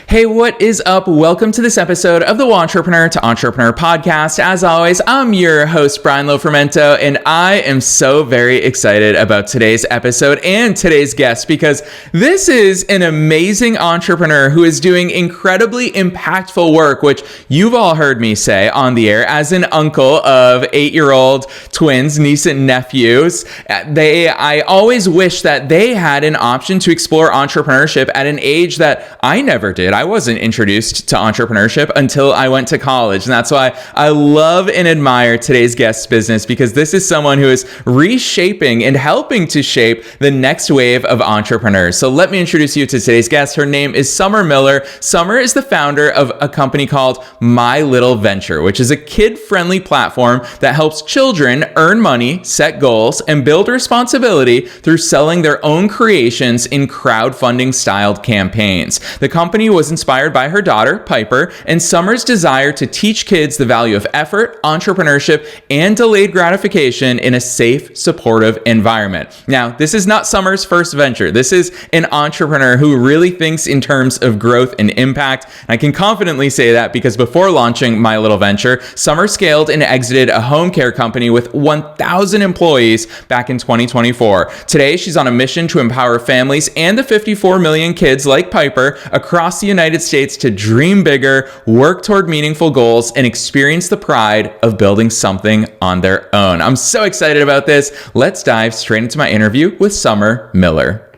Hey, what is up? Welcome to this episode of the Entrepreneur to Entrepreneur podcast. As always, I'm your host, Brian Lofermento, and I am so very excited about today's episode and today's guest because this is an amazing entrepreneur who is doing incredibly impactful work, which you've all heard me say on the air as an uncle of 8-year-old twins, niece and nephews. I always wish that they had an option to explore entrepreneurship at an age that I never did. I wasn't introduced to entrepreneurship until I went to college. And that's why I love and admire today's guest's business, because this is someone who is reshaping and helping to shape the next wave of entrepreneurs. So let me introduce you to today's guest. Her name is Summer Miller. Summer is the founder of a company called My Little Venture, which is a kid-friendly platform that helps children earn money, set goals, and build responsibility through selling their own creations in crowdfunding-styled campaigns. The company was inspired by her daughter, Piper, and Summer's desire to teach kids the value of effort, entrepreneurship, and delayed gratification in a safe, supportive environment. Now, this is not Summer's first venture. This is an entrepreneur who really thinks in terms of growth and impact. And I can confidently say that because before launching My Little Venture, Summer scaled and exited a home care company with 1,000 employees back in 2024. Today, she's on a mission to empower families and the 54 million kids like Piper across the United States to dream bigger, work toward meaningful goals, and experience the pride of building something on their own. I'm so excited about this. Let's dive straight into my interview with Summer Miller.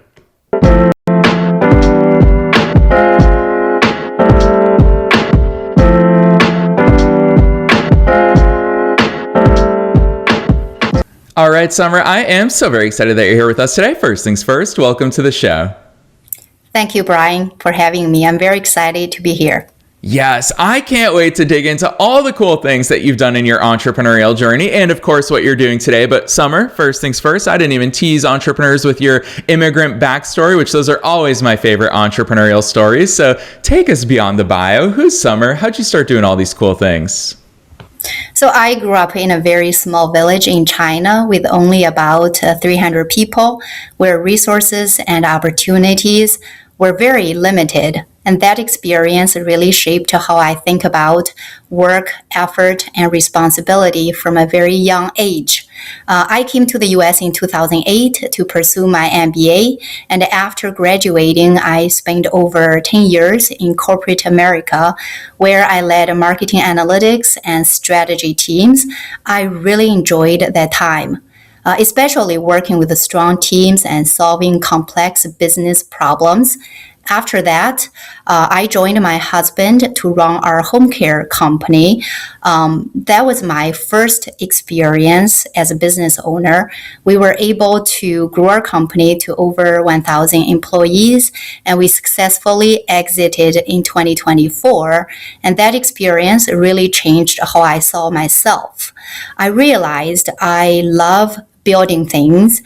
All right, Summer, I am so very excited that you're here with us today. First things first, welcome to the show. Thank you, Brian, for having me. I'm very excited to be here. Yes, I can't wait to dig into all the cool things that you've done in your entrepreneurial journey and, of course, what you're doing today. But Summer, first things first, I didn't even tease entrepreneurs with your immigrant backstory, which those are always my favorite entrepreneurial stories. So take us beyond the bio. Who's Summer? How'd you start doing all these cool things? So I grew up in a very small village in China with only about 300 people, where resources and opportunities were very limited. And that experience really shaped how I think about work, effort, and responsibility from a very young age. I came to the US in 2008 to pursue my MBA. And after graduating, I spent over 10 years in corporate America, where I led marketing analytics and strategy teams. I really enjoyed that time. Especially working with the strong teams and solving complex business problems. After that, I joined my husband to run our home care company. That was my first experience as a business owner. We were able to grow our company to over 1,000 employees, and we successfully exited in 2024. And that experience really changed how I saw myself. I realized I love building things,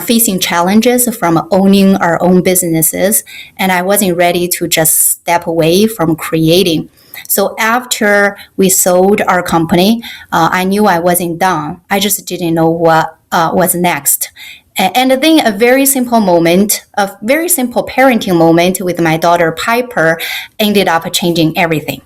facing challenges from owning our own businesses, and I wasn't ready to just step away from creating. So after we sold our company, I knew I wasn't done. I just didn't know what was next. And then a very simple parenting moment with my daughter Piper ended up changing everything.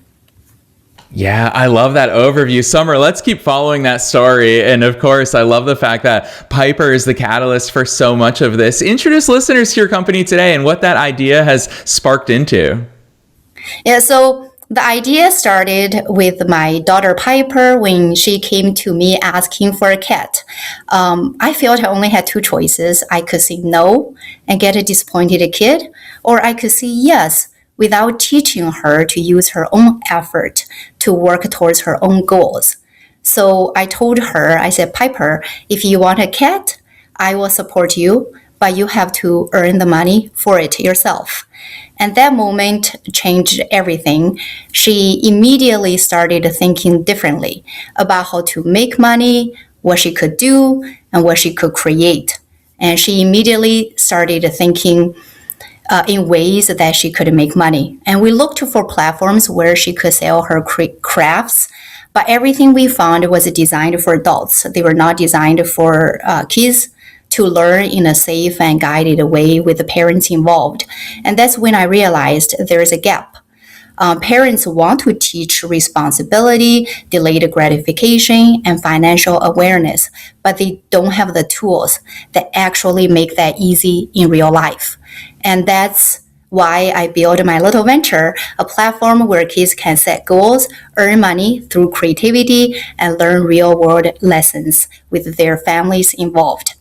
Yeah, I love that overview. Summer, let's keep following that story. And of course, I love the fact that Piper is the catalyst for so much of this. Introduce listeners to your company today and what that idea has sparked into. Yeah, so the idea started with my daughter Piper when she came to me asking for a cat. I felt I only had two choices. I could say no and get a disappointed kid, or I could say yes without teaching her to use her own effort to work towards her own goals. So I told her, I said, Piper, if you want a cat, I will support you, but you have to earn the money for it yourself. And that moment changed everything. She immediately started thinking differently about how to make money, what she could do, and what she could create. And she immediately started thinking in ways that she could make money. And we looked for platforms where she could sell her crafts, but everything we found was designed for adults. They were not designed for kids to learn in a safe and guided way with the parents involved. And that's when I realized there's a gap. Parents want to teach responsibility, delayed gratification, and financial awareness, but they don't have the tools that actually make that easy in real life. And that's why I built my little venture, a platform where kids can set goals, earn money through creativity, and learn real-world lessons with their families involved.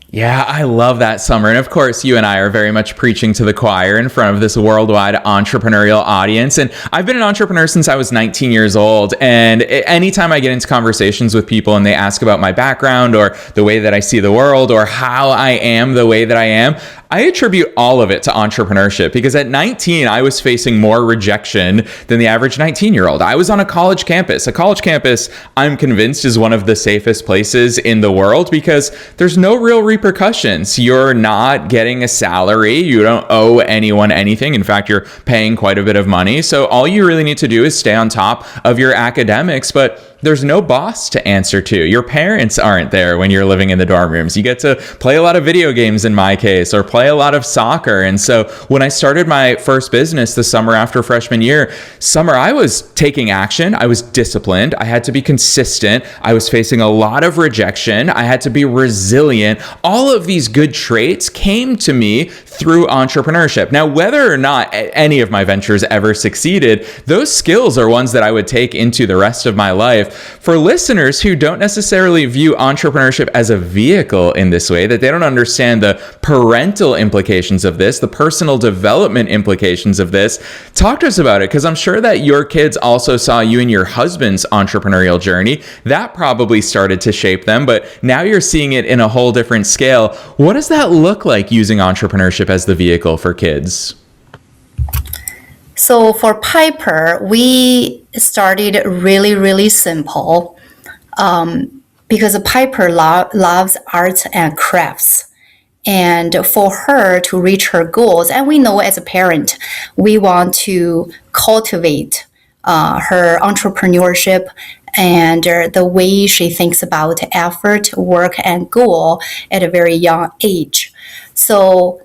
Yeah, I love that, Summer. And of course, you and I are very much preaching to the choir in front of this worldwide entrepreneurial audience. And I've been an entrepreneur since I was 19 years old. And anytime I get into conversations with people and they ask about my background or the way that I see the world or how I am the way that I am, I attribute all of it to entrepreneurship because at 19, I was facing more rejection than the average 19-year-old. I was on a college campus. A college campus, I'm convinced, is one of the safest places in the world because there's no real repercussions. You're not getting a salary. You don't owe anyone anything. In fact, you're paying quite a bit of money. So all you really need to do is stay on top of your academics, but there's no boss to answer to. Your parents aren't there when you're living in the dorm rooms. You get to play a lot of video games in my case, or play a lot of soccer. And so when I started my first business the summer after freshman year, I was taking action. I was disciplined. I had to be consistent. I was facing a lot of rejection. I had to be resilient. All of these good traits came to me through entrepreneurship. Now, whether or not any of my ventures ever succeeded, those skills are ones that I would take into the rest of my life. For listeners who don't necessarily view entrepreneurship as a vehicle in this way, that they don't understand the parental implications of this, the personal development implications of this, talk to us about it, because I'm sure that your kids also saw you and your husband's entrepreneurial journey. That probably started to shape them, but now you're seeing it in a whole different scale. What does that look like using entrepreneurship as the vehicle for kids? So for Piper, we started really, really simple because Piper loves arts and crafts. And for her to reach her goals, and we know as a parent, we want to cultivate her entrepreneurship and the way she thinks about effort, work, and goal at a very young age. So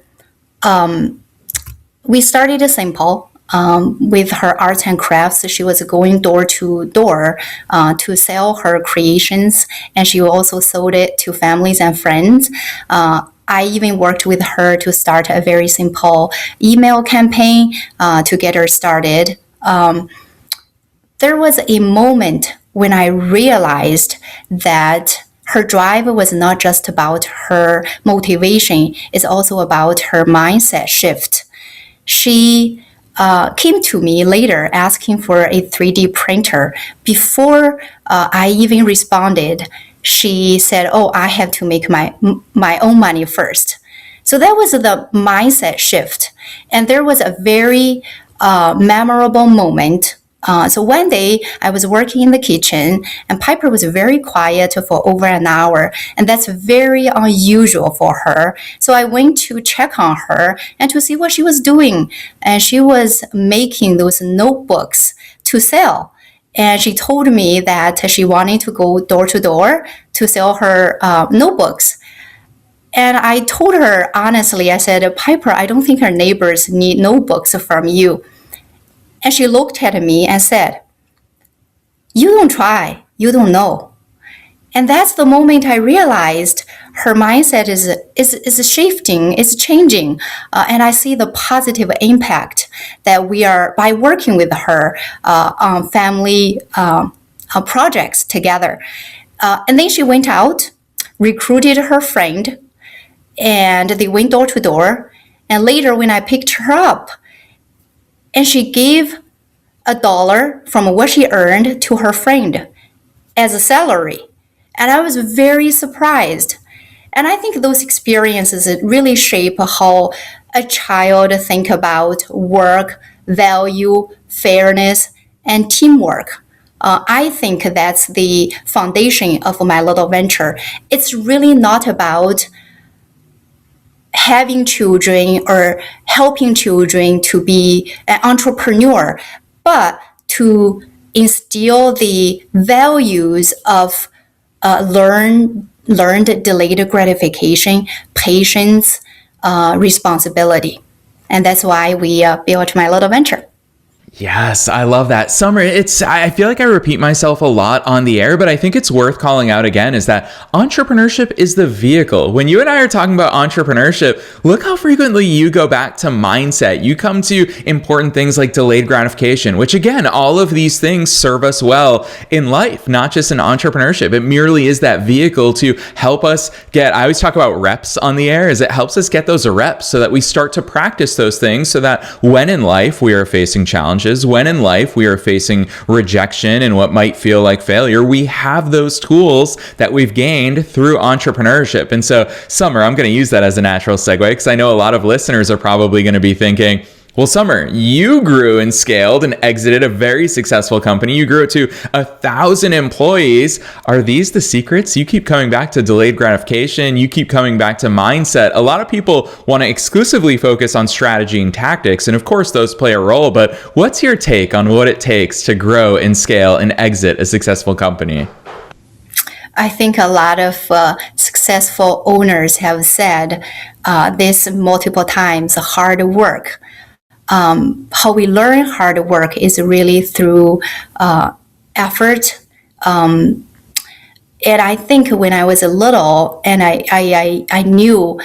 we started simple. With her arts and crafts, she was going door to door to sell her creations, and she also sold it to families and friends. I even worked with her to start a very simple email campaign to get her started. There was a moment when I realized that her drive was not just about her motivation, it's also about her mindset shift. She came to me later asking for a 3D printer. Before I even responded, she said, "Oh, I have to make my own money first." So that was the mindset shift. And there was a very memorable moment. So one day I was working in the kitchen and Piper was very quiet for over an hour, and that's very unusual for her. So I went to check on her and to see what she was doing. And she was making those notebooks to sell. And she told me that she wanted to go door to door to sell her notebooks. And I told her honestly, I said, "Piper, I don't think our neighbors need notebooks from you." And she looked at me and said, "You don't try, you don't know." And that's the moment I realized her mindset is shifting, is changing. And I see the positive impact that we are, by working with her on family projects together. And then she went out, recruited her friend, and they went door to door. And later when I picked her up, and she gave $1 from what she earned to her friend as a salary. And I was very surprised. And I think those experiences really shape how a child think about work, value, fairness, and teamwork. I think that's the foundation of my little venture. It's really not about having children or helping children to be an entrepreneur, but to instill the values of learned delayed gratification, patience, responsibility. And that's why we built my little venture. Yes, I love that. Summer, I feel like I repeat myself a lot on the air, but I think it's worth calling out again is that entrepreneurship is the vehicle. When you and I are talking about entrepreneurship, look how frequently you go back to mindset. You come to important things like delayed gratification, which again, all of these things serve us well in life, not just in entrepreneurship. It merely is that vehicle to help us I always talk about reps on the air, is it helps us get those reps so that we start to practice those things so that when in life we are facing challenges, when in life we are facing rejection and what might feel like failure, we have those tools that we've gained through entrepreneurship. And so, Summer, I'm going to use that as a natural segue because I know a lot of listeners are probably going to be thinking, well, Summer, you grew and scaled and exited a very successful company. You grew it to 1,000 employees. Are these the secrets? You keep coming back to delayed gratification. You keep coming back to mindset. A lot of people want to exclusively focus on strategy and tactics. And of course, those play a role. But what's your take on what it takes to grow and scale and exit a successful company? I think a lot of successful owners have said this multiple times, hard work. How we learn hard work is really through effort. And I think when I was a little and I knew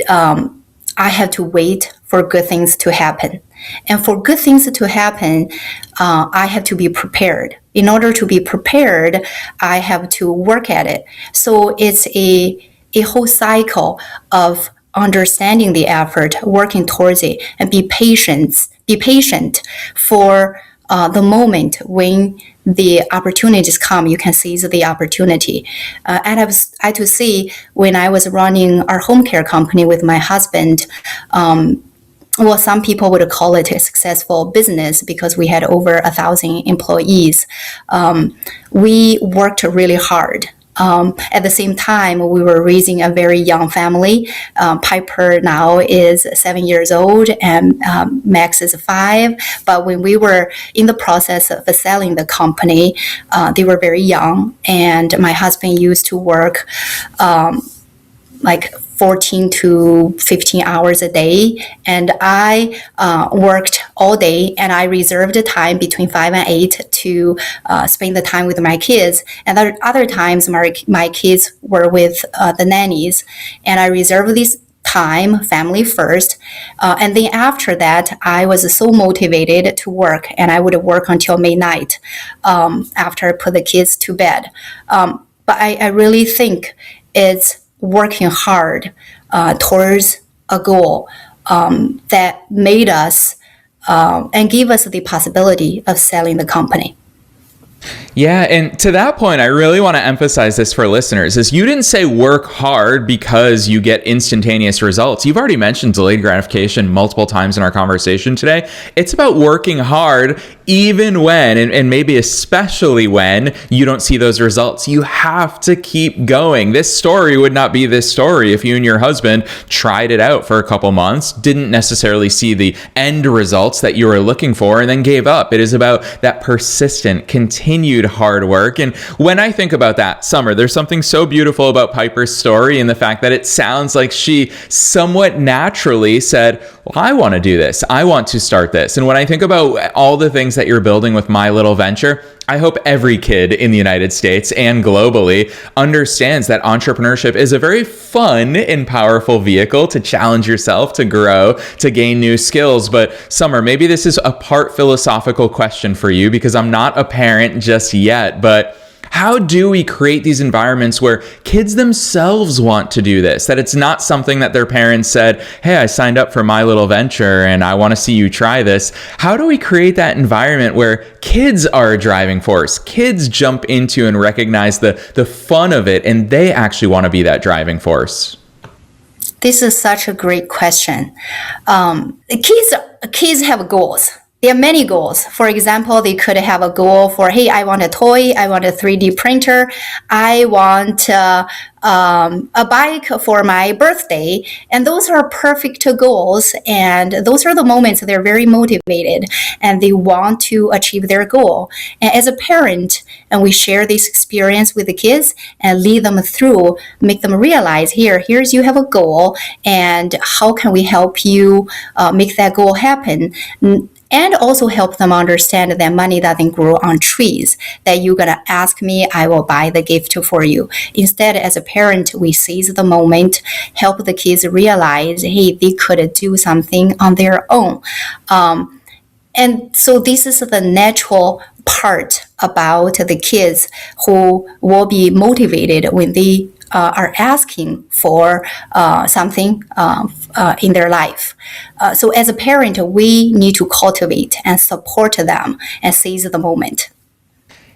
I had to wait for good things to happen. And for good things to happen, I have to be prepared. In order to be prepared, I have to work at it. So it's a whole cycle of understanding the effort, working towards it, and be patient for the moment when the opportunities come. You can seize the opportunity. And I had to see when I was running our home care company with my husband. Well, some people would call it a successful business because we had over 1,000 employees. We worked really hard. At the same time, we were raising a very young family. Piper now is 7 years old and Max is 5. But when we were in the process of selling the company, they were very young. And my husband used to work like 14 to 15 hours a day. And I worked all day and I reserved the time between 5 and 8 to spend the time with my kids. And other times my kids were with the nannies. And I reserved this time, family first. And then after that, I was so motivated to work and I would work until midnight after I put the kids to bed. But I really think it's working hard towards a goal that made us and gave us the possibility of selling the company. Yeah, and to that point, I really want to emphasize this for listeners, is you didn't say work hard because you get instantaneous results. You've already mentioned delayed gratification multiple times in our conversation today. It's about working hard even when, and maybe especially when, you don't see those results. You have to keep going. This story would not be this story if you and your husband tried it out for a couple months, didn't necessarily see the end results that you were looking for, and then gave up. It is about that persistent, continued hard work. And when I think about that, Summer, there's something so beautiful about Piper's story and the fact that it sounds like she somewhat naturally said, well, I want to do this. I want to start this. And when I think about all the things that you're building with My Little Venture, I hope every kid in the United States and globally understands that entrepreneurship is a very fun and powerful vehicle to challenge yourself, to grow, to gain new skills. But Summer, maybe this is a part philosophical question for you because I'm not a parent just yet, but how do we create these environments where kids themselves want to do this? That it's not something that their parents said, hey, I signed up for My Little Venture and I want to see you try this. How do we create that environment where kids are a driving force? Kids jump into and recognize the fun of it and they actually want to be that driving force. This is such a great question. Kids have goals. There are many goals. For example, they could have a goal for, hey, I want a toy, I want a 3D printer, I want a bike for my birthday. And those are perfect goals. And those are the moments they're very motivated and they want to achieve their goal. And as a parent, and we share this experience with the kids and lead them through, make them realize, here's you have a goal and how can we help you make that goal happen? and also help them understand that money doesn't grow on trees, that you're going to ask me, I will buy the gift for you. Instead, as a parent, we seize the moment, help the kids realize, hey, they could do something on their own. And so this is the natural part about the kids who will be motivated when they are asking for something in their life. So as a parent, we need to cultivate and support them and seize the moment.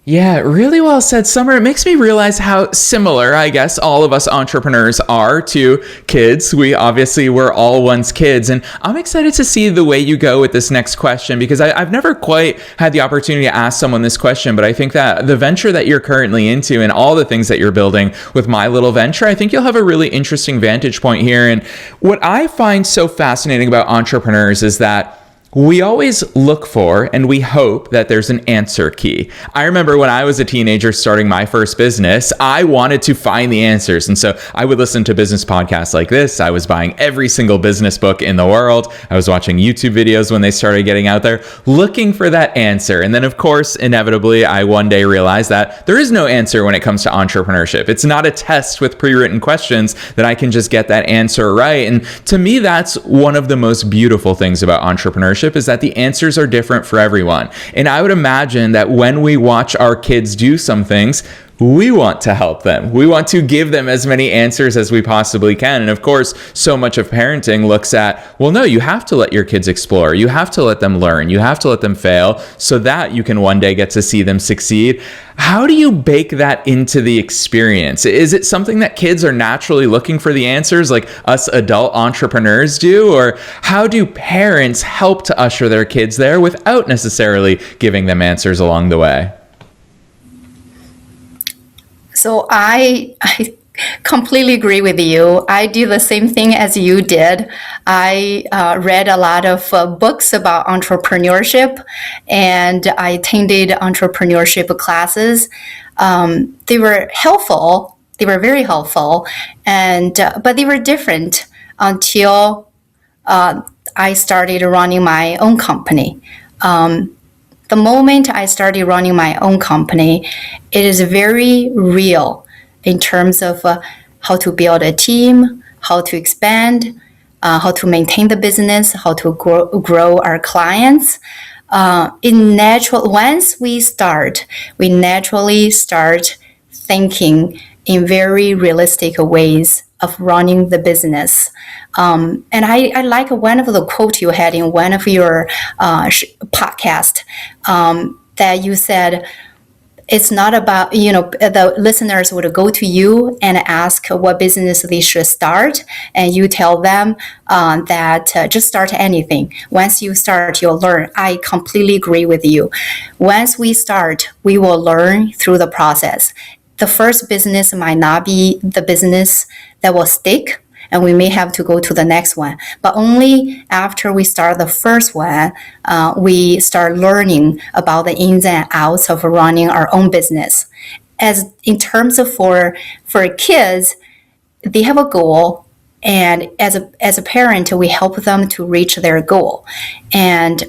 Yeah, really well said, Summer. It makes me realize how similar, I guess, all of us entrepreneurs are to kids. We obviously were all once kids. And I'm excited to see the way you go with this next question, because I've never quite had the opportunity to ask someone this question. But I think that the venture that you're currently into and all the things that you're building with My Little Venture, I think you'll have a really interesting vantage point here. And what I find so fascinating about entrepreneurs is that we always look for and we hope that there's an answer key. I remember when I was a teenager starting my first business, I wanted to find the answers. And so I would listen to business podcasts like this. I was buying every single business book in the world. I was watching YouTube videos when they started getting out there, looking for that answer. And then, of course, inevitably, I one day realized that there is no answer when it comes to entrepreneurship. It's not a test with pre-written questions that I can just get that answer right. And to me, that's one of the most beautiful things about entrepreneurship, is that the answers are different for everyone. And I would imagine that when we watch our kids do some things, we want to help them. We want to give them as many answers as we possibly can. And of course, so much of parenting looks at, well, no, you have to let your kids explore. You have to let them learn. You have to let them fail so that you can one day get to see them succeed. How do you bake that into the experience? Is it something that kids are naturally looking for the answers like us adult entrepreneurs do? Or how do parents help to usher their kids there without necessarily giving them answers along the way? So I completely agree with you. I do the same thing as you did. I read a lot of books about entrepreneurship, and I attended entrepreneurship classes. They were helpful. They were very helpful, and but they were different until I started running my own company. The moment I started running my own company, it is very real in terms of how to build a team, how to expand, how to maintain the business, how to grow our clients. Once we naturally start thinking in very realistic ways of running the business. And I like one of the quotes you had in one of your podcast that you said, it's not about, the listeners would go to you and ask what business they should start. And you tell them that just start anything. Once you start, you'll learn. I completely agree with you. Once we start, we will learn through the process. The first business might not be the business that will stick, and we may have to go to the next one. But only after we start the first one, we start learning about the ins and outs of running our own business. As in terms of for kids, they have a goal, and as a parent, we help them to reach their goal. And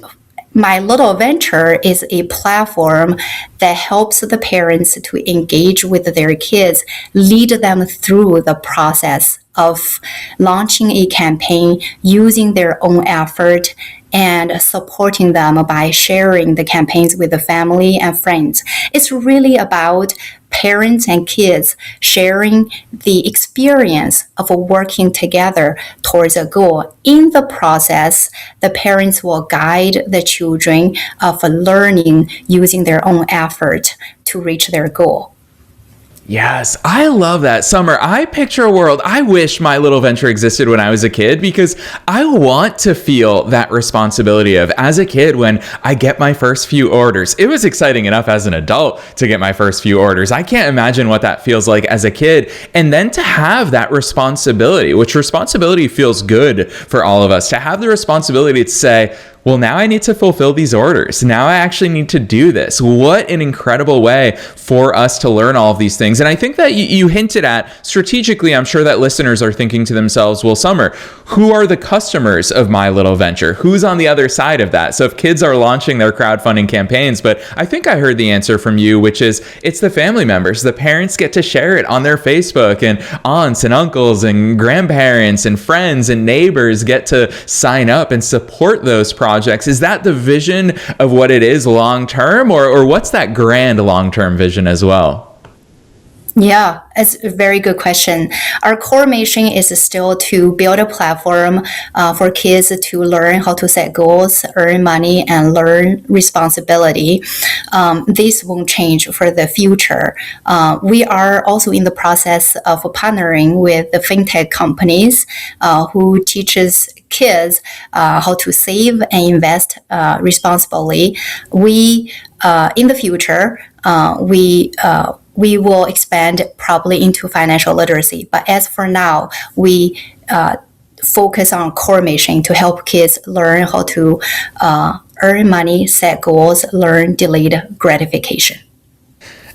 My Little Venture is a platform that helps the parents to engage with their kids, lead them through the process of launching a campaign using their own effort and supporting them by sharing the campaigns with the family and friends. It's really about parents and kids sharing the experience of working together towards a goal. In the process, the parents will guide the children of learning using their own effort to reach their goal. Yes, I love that. Summer, I picture a world. I wish My Little Venture existed when I was a kid, because I want to feel that responsibility of, as a kid, when I get my first few orders. It was exciting enough as an adult to get my first few orders. I can't imagine what that feels like as a kid. And then to have that responsibility, which responsibility feels good for all of us, to have the responsibility to say, well, now I need to fulfill these orders. Now I actually need to do this. What an incredible way for us to learn all of these things. And I think that you hinted at strategically, I'm sure that listeners are thinking to themselves, well, Summer, who are the customers of my little venture? Who's on the other side of that? So if kids are launching their crowdfunding campaigns, but I think I heard the answer from you, which is it's the family members. The parents get to share it on their Facebook, and aunts and uncles and grandparents and friends and neighbors get to sign up and support those projects. Is that the vision of what it is long term, or what's that grand long term vision as well? Yeah, it's a very good question. Our core mission is still to build a platform for kids to learn how to set goals, earn money, and learn responsibility. This won't change for the future. We are also in the process of partnering with the fintech companies who teaches kids how to save and invest responsibly. We, in the future, we will expand probably into financial literacy. But as for now, we focus on core mission to help kids learn how to earn money, set goals, learn delayed gratification.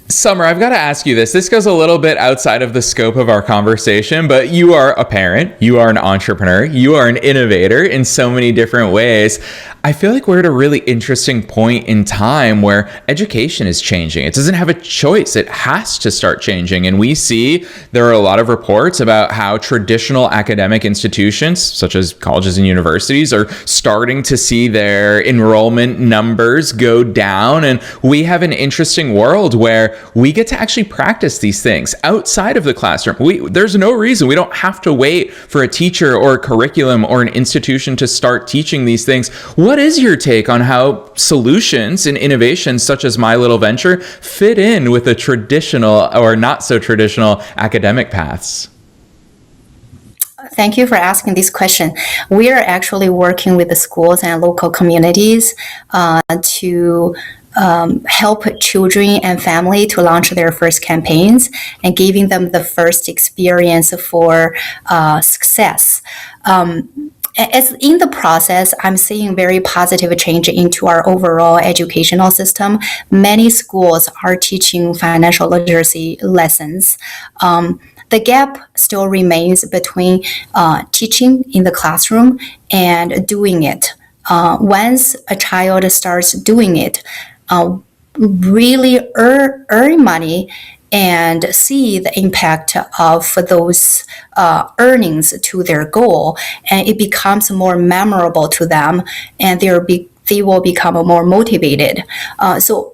Summer, I've got to ask you this. This goes a little bit outside of the scope of our conversation, but you are a parent, you are an entrepreneur, you are an innovator in so many different ways. I feel like we're at a really interesting point in time where education is changing. It doesn't have a choice. It has to start changing. And we see there are a lot of reports about how traditional academic institutions, such as colleges and universities, are starting to see their enrollment numbers go down. And we have an interesting world where we get to actually practice these things outside of the classroom. There's no reason. We don't have to wait for a teacher or a curriculum or an institution to start teaching these things. What is your take on how solutions and innovations such as My Little Venture fit in with the traditional or not so traditional academic paths? Thank you for asking this question. We are actually working with the schools and local communities to help children and family to launch their first campaigns and giving them the first experience for success. As in the process, I'm seeing very positive change into our overall educational system. Many schools are teaching financial literacy lessons. The gap still remains between teaching in the classroom and doing it. Once a child starts doing it, really earn money and see the impact of those earnings to their goal, and it becomes more memorable to them, and they will become more motivated. So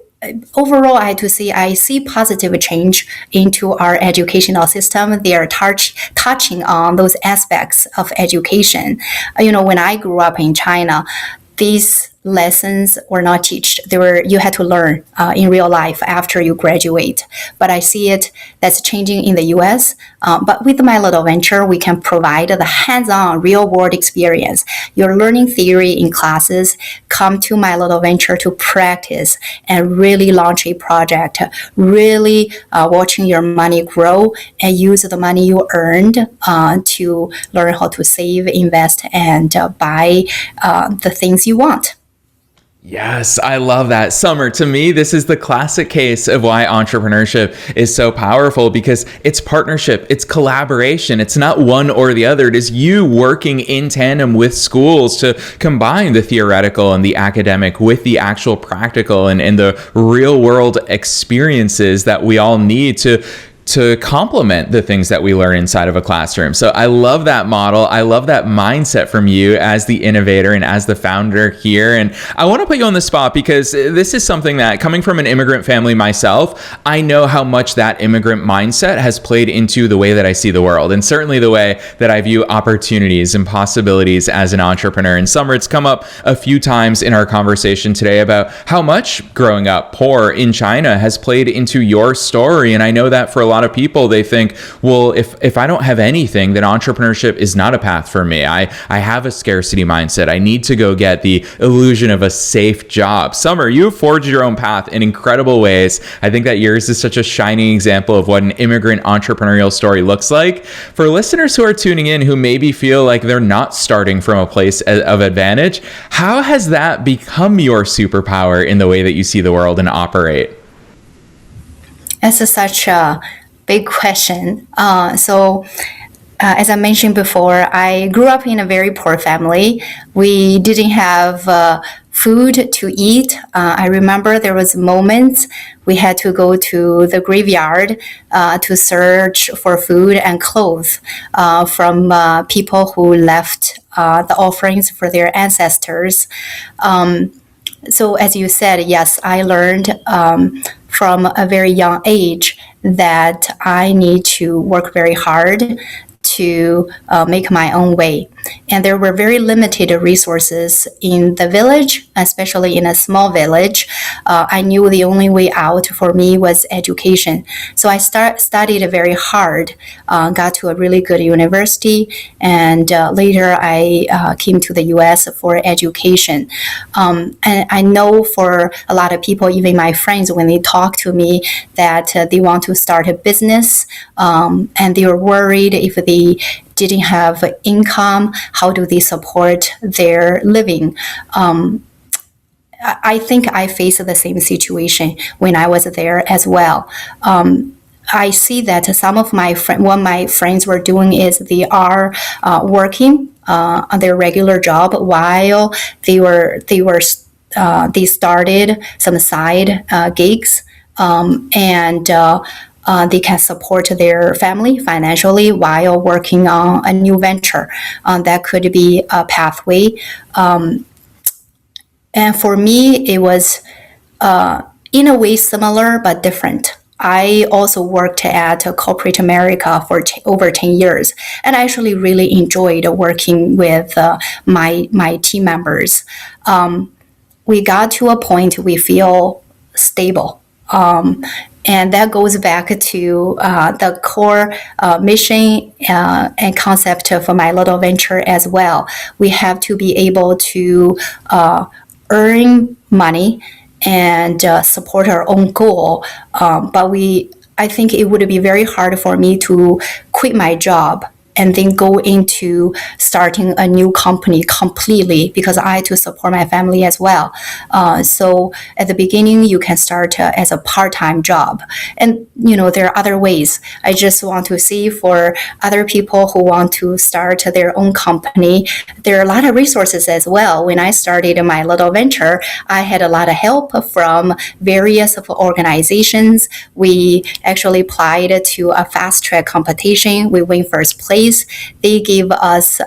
overall, I see positive change into our educational system. They are touching on those aspects of education. When I grew up in China, these lessons were not taught. You had to learn in real life after you graduate. But I see that's changing in the US. But with My Little Venture, we can provide the hands-on real-world experience. You're learning theory in classes, come to My Little Venture to practice and really launch a project, really watching your money grow and use the money you earned to learn how to save, invest, and buy the things you want. Yes, I love that. Summer, to me, this is the classic case of why entrepreneurship is so powerful, because it's partnership, it's collaboration. It's not one or the other. It is you working in tandem with schools to combine the theoretical and the academic with the actual practical and the real world experiences that we all need to complement the things that we learn inside of a classroom. So I love that model. I love that mindset from you as the innovator and as the founder here. And I want to put you on the spot because this is something that, coming from an immigrant family myself, I know how much that immigrant mindset has played into the way that I see the world, and certainly the way that I view opportunities and possibilities as an entrepreneur. And Summer, it's come up a few times in our conversation today about how much growing up poor in China has played into your story. And I know that for a lot lot of people, they think, well, if I don't have anything, then entrepreneurship is not a path for me. I have a scarcity mindset. I need to go get the illusion of a safe job. Summer, you have forged your own path in incredible ways. I think that yours is such a shining example of what an immigrant entrepreneurial story looks like. For listeners who are tuning in who maybe feel like they're not starting from a place of advantage, how has that become your superpower in the way that you see the world and operate? That's such a big question. As I mentioned before, I grew up in a very poor family. We didn't have food to eat. I remember there was moments we had to go to the graveyard to search for food and clothes from people who left the offerings for their ancestors. So as you said, yes, I learned from a very young age that I need to work very hard to make my own way. And there were very limited resources in the village, especially in a small village. I knew the only way out for me was education. So I studied very hard, got to a really good university, and later I came to the US for education. And I know for a lot of people, even my friends, when they talk to me that they want to start a business and they are worried if they didn't have income, how do they support their living? I think I faced the same situation when I was there as well. I see that some of what my friends were doing is they are working on their regular job while they started some side gigs and they can support their family financially while working on a new venture. That could be a pathway. And for me, it was in a way similar but different. I also worked at corporate America for over 10 years, and I actually really enjoyed working with my team members. We got to a point we feel stable. And that goes back to the core mission and concept of my little venture as well. We have to be able to earn money and support our own goal. But I think it would be very hard for me to quit my job and then go into starting a new company completely because I had to support my family as well. So at the beginning, you can start as a part-time job. And, there are other ways. I just want to see for other people who want to start their own company, there are a lot of resources as well. When I started my little venture, I had a lot of help from various organizations. We actually applied to a fast-track competition. We win first place. They gave us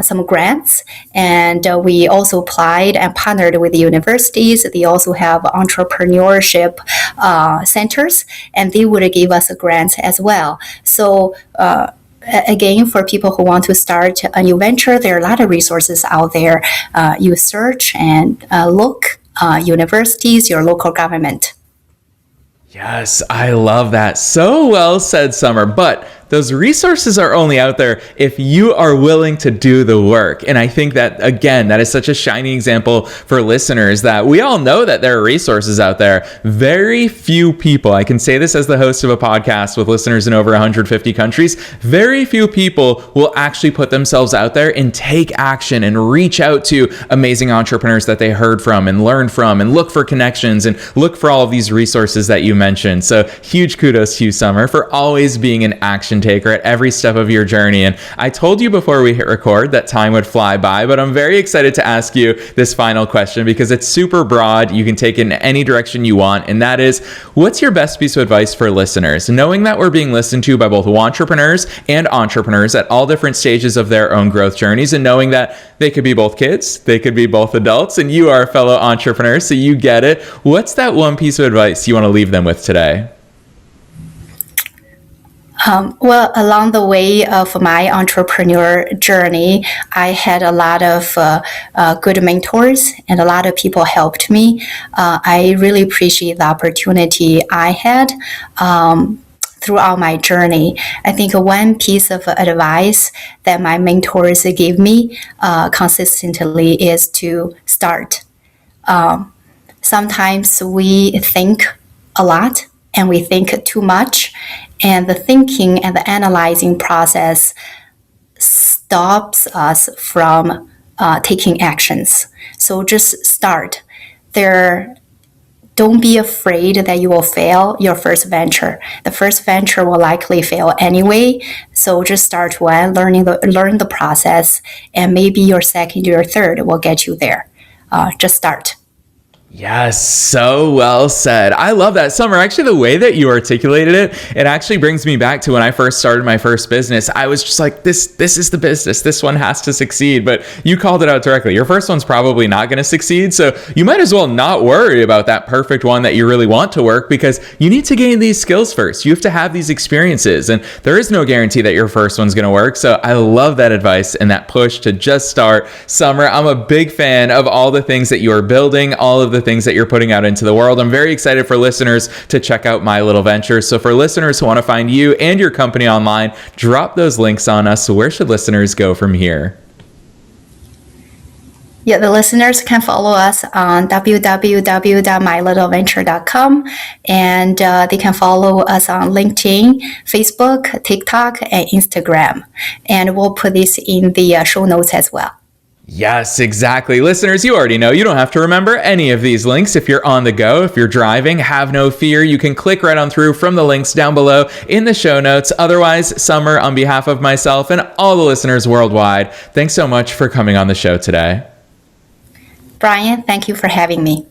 some grants, and we also applied and partnered with the universities. They also have entrepreneurship centers, and they would give us grants as well. So again, for people who want to start a new venture, there are a lot of resources out there. You search and look, universities, your local government. Yes, I love that. So well said, Summer. But those resources are only out there if you are willing to do the work. And I think that, again, that is such a shining example for listeners that we all know that there are resources out there. Very few people, I can say this as the host of a podcast with listeners in over 150 countries, very few people will actually put themselves out there and take action and reach out to amazing entrepreneurs that they heard from and learned from and look for connections and look for all of these resources that you mentioned. So huge kudos to you, Summer, for always being an action taker at every step of your journey. And I told you before we hit record that time would fly by, but I'm very excited to ask you this final question because it's super broad. You can take it in any direction you want. And that is, what's your best piece of advice for listeners? Knowing that we're being listened to by both entrepreneurs and entrepreneurs at all different stages of their own growth journeys, and knowing that they could be both kids, they could be both adults, and you are a fellow entrepreneur, so you get it. What's that one piece of advice you want to leave them with today? Well, along the way of my entrepreneur journey, I had a lot of good mentors and a lot of people helped me. I really appreciate the opportunity I had. throughout my journey. I think one piece of advice that my mentors give me consistently is to start. Sometimes we think a lot and we think too much, and the thinking and the analyzing process stops us from taking actions. So just start. Don't be afraid that you will fail your first venture. The first venture will likely fail anyway. So just start one, learn the process, and maybe your second or third will get you there. Just start. Yes, so well said. I love that. Summer, actually, the way that you articulated it actually brings me back to when I first started my first business. I was just like, this is the business. This one has to succeed. But you called it out directly. Your first one's probably not going to succeed. So you might as well not worry about that perfect one that you really want to work, because you need to gain these skills first. You have to have these experiences, and there is no guarantee that your first one's going to work. So I love that advice and that push to just start. Summer, I'm a big fan of all the things that you are building, all of the things that you're putting out into the world. I'm very excited for listeners to check out My Little Venture. So for listeners who want to find you and your company online, drop those links on us. So where should listeners go from here? Yeah, the listeners can follow us on www.mylittleventure.com, and they can follow us on LinkedIn, Facebook, TikTok, and Instagram. And we'll put this in the show notes as well. Yes, exactly. Listeners, you already know you don't have to remember any of these links. If you're on the go, if you're driving, have no fear. You can click right on through from the links down below in the show notes. Otherwise, Summer, on behalf of myself and all the listeners worldwide, thanks so much for coming on the show today. Brian, thank you for having me.